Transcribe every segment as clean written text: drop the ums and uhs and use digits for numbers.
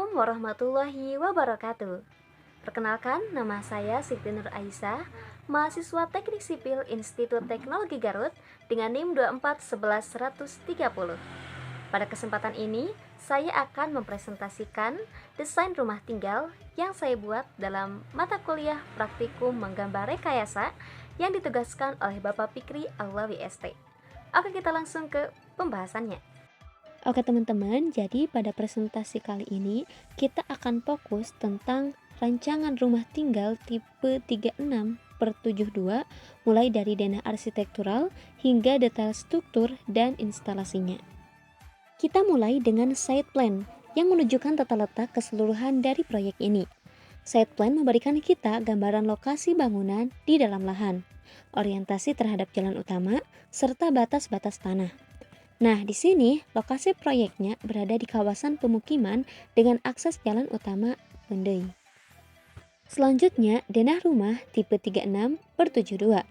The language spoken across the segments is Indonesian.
Assalamualaikum warahmatullahi wabarakatuh. Perkenalkan, nama saya Siti Nur Aisyah, mahasiswa Teknik Sipil Institut Teknologi Garut dengan NIM 2411130. Pada kesempatan ini, saya akan mempresentasikan desain rumah tinggal yang saya buat dalam mata kuliah praktikum menggambar rekayasa yang ditugaskan oleh Bapak Fikri Alwawi ST. Oke, kita langsung ke pembahasannya. Oke teman-teman, jadi pada presentasi kali ini kita akan fokus tentang rancangan rumah tinggal tipe 36/72 mulai dari denah arsitektural hingga detail struktur dan instalasinya. Kita mulai dengan site plan yang menunjukkan tata letak keseluruhan dari proyek ini. Site plan memberikan kita gambaran lokasi bangunan di dalam lahan, orientasi terhadap jalan utama, serta batas-batas tanah. Nah, di sini lokasi proyeknya berada di kawasan pemukiman dengan akses jalan utama Pendai. Selanjutnya, denah rumah tipe 36/72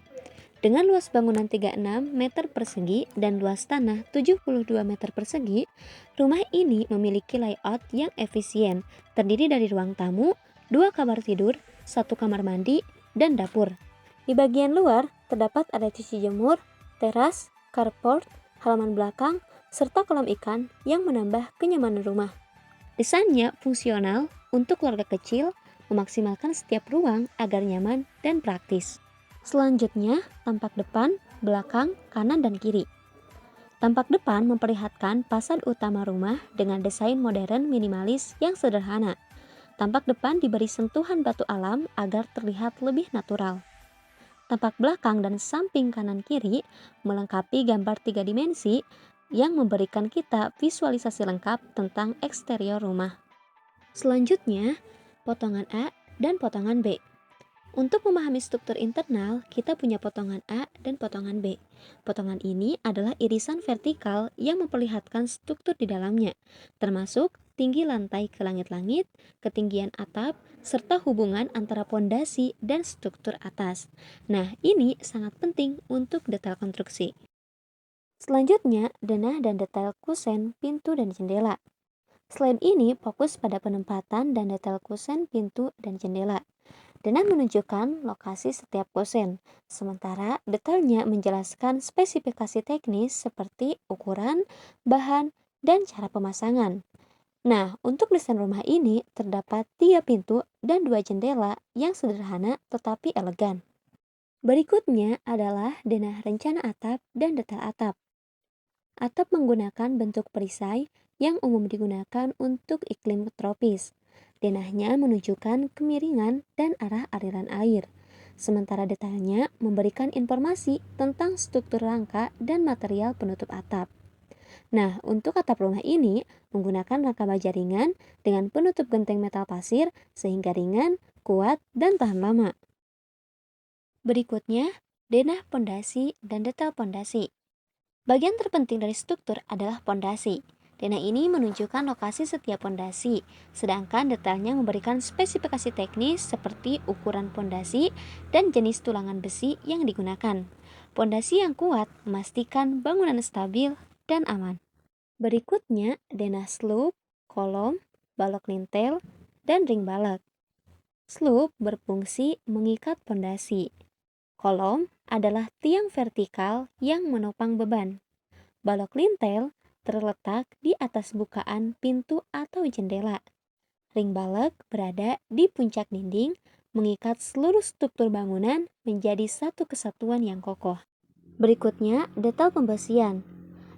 dengan luas bangunan 36 meter persegi dan luas tanah 72 meter persegi. Rumah ini memiliki layout yang efisien, terdiri dari ruang tamu, 2 kamar tidur, 1 kamar mandi, dan dapur. Di bagian luar terdapat area cuci jemur, teras, carport, halaman belakang, serta kolam ikan yang menambah kenyamanan rumah. Desainnya fungsional untuk keluarga kecil, memaksimalkan setiap ruang agar nyaman dan praktis. Selanjutnya, tampak depan, belakang, kanan, dan kiri. Tampak depan memperlihatkan fasad utama rumah dengan desain modern minimalis yang sederhana. Tampak depan diberi sentuhan batu alam agar terlihat lebih natural. Tampak belakang dan samping kanan kiri melengkapi gambar 3 dimensi yang memberikan kita visualisasi lengkap tentang eksterior rumah. Selanjutnya, potongan A dan potongan B. Untuk memahami struktur internal, kita punya potongan A dan potongan B. Potongan ini adalah irisan vertikal yang memperlihatkan struktur di dalamnya, termasuk tinggi lantai ke langit-langit, ketinggian atap, serta hubungan antara pondasi dan struktur atas. Nah, ini sangat penting untuk detail konstruksi. Selanjutnya, denah dan detail kusen, pintu, dan jendela. Selain ini, fokus pada penempatan dan detail kusen, pintu, dan jendela. Denah menunjukkan lokasi setiap kusen, sementara detailnya menjelaskan spesifikasi teknis seperti ukuran, bahan, dan cara pemasangan. Nah, untuk desain rumah ini terdapat 3 pintu dan 2 jendela yang sederhana tetapi elegan. Berikutnya adalah denah rencana atap dan detail atap. Atap menggunakan bentuk perisai yang umum digunakan untuk iklim tropis. Denahnya menunjukkan kemiringan dan arah aliran air, sementara detailnya memberikan informasi tentang struktur rangka dan material penutup atap. Nah, untuk atap rumah ini menggunakan rangka baja ringan dengan penutup genteng metal pasir sehingga ringan, kuat, dan tahan lama. Berikutnya, denah pondasi dan detail pondasi. Bagian terpenting dari struktur adalah pondasi. Denah ini menunjukkan lokasi setiap pondasi, sedangkan detailnya memberikan spesifikasi teknis seperti ukuran pondasi dan jenis tulangan besi yang digunakan. Pondasi yang kuat memastikan bangunan stabil dan aman. Berikutnya, denah slope, kolom, balok lintel, dan ring balok. Slope berfungsi mengikat pondasi. Kolom adalah tiang vertikal yang menopang beban. Balok lintel terletak di atas bukaan pintu atau jendela. Ring balok berada di puncak dinding, mengikat seluruh struktur bangunan menjadi satu kesatuan yang kokoh. Berikutnya, detail pembesian.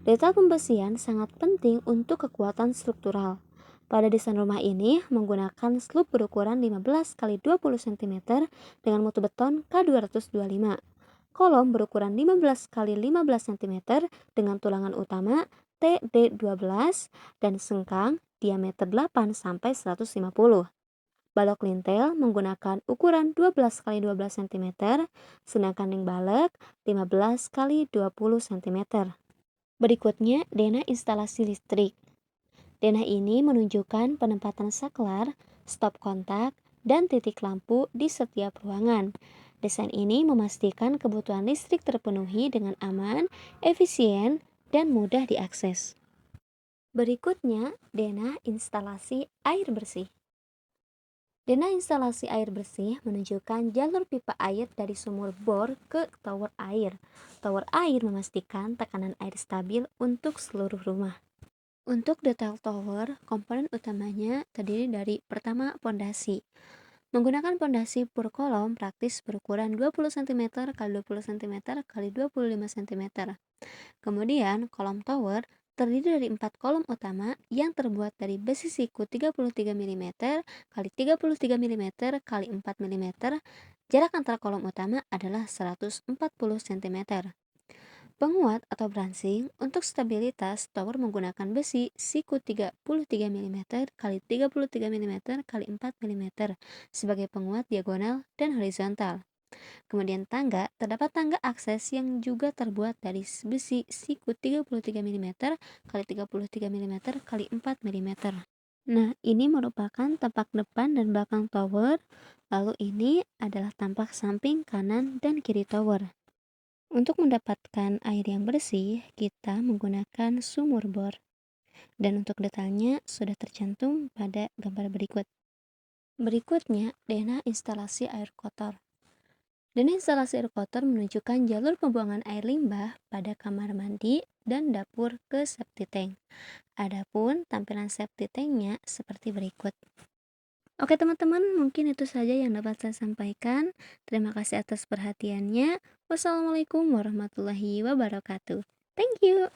Detail pembesian sangat penting untuk kekuatan struktural. Pada desain rumah ini menggunakan sloop berukuran 15 x 20 cm dengan mutu beton K225. Kolom berukuran 15 x 15 cm dengan tulangan utama TD12 dan sengkang diameter 8 sampai 150. Balok lintel menggunakan ukuran 12 x 12 cm, sedangkan ring balok 15 x 20 cm. Berikutnya, denah instalasi listrik. Denah ini menunjukkan penempatan saklar, stop kontak, dan titik lampu di setiap ruangan. Desain ini memastikan kebutuhan listrik terpenuhi dengan aman, efisien, dan mudah diakses. Berikutnya, denah instalasi air bersih. Denah instalasi air bersih menunjukkan jalur pipa air dari sumur bor ke tower air. Tower air memastikan tekanan air stabil untuk seluruh rumah. Untuk detail tower, komponen utamanya terdiri dari pertama, pondasi. Menggunakan pondasi pur kolom praktis berukuran 20 cm x 20 cm x 25 cm. Kemudian, kolom tower terdiri dari 4 kolom utama yang terbuat dari besi siku 33 mm x 33 mm x 4 mm. Jarak antara kolom utama adalah 140 cm. Penguat atau bracing untuk stabilitas tower menggunakan besi siku 33 mm x 33 mm x 4 mm sebagai penguat diagonal dan horizontal. Kemudian terdapat tangga akses yang juga terbuat dari besi siku 33 mm x 33 mm x 4 mm. Nah, ini merupakan tampak depan dan belakang tower. Lalu ini adalah tampak samping kanan dan kiri tower. Untuk mendapatkan air yang bersih, kita menggunakan sumur bor. Dan untuk detailnya sudah tercantum pada gambar berikut. Berikutnya, denah instalasi air kotor. Denah instalasi air kotor menunjukkan jalur pembuangan air limbah pada kamar mandi dan dapur ke septic tank. Adapun tampilan septic tanknya seperti berikut. Oke teman-teman, mungkin itu saja yang dapat saya sampaikan. Terima kasih atas perhatiannya. Wassalamualaikum warahmatullahi wabarakatuh. Thank you.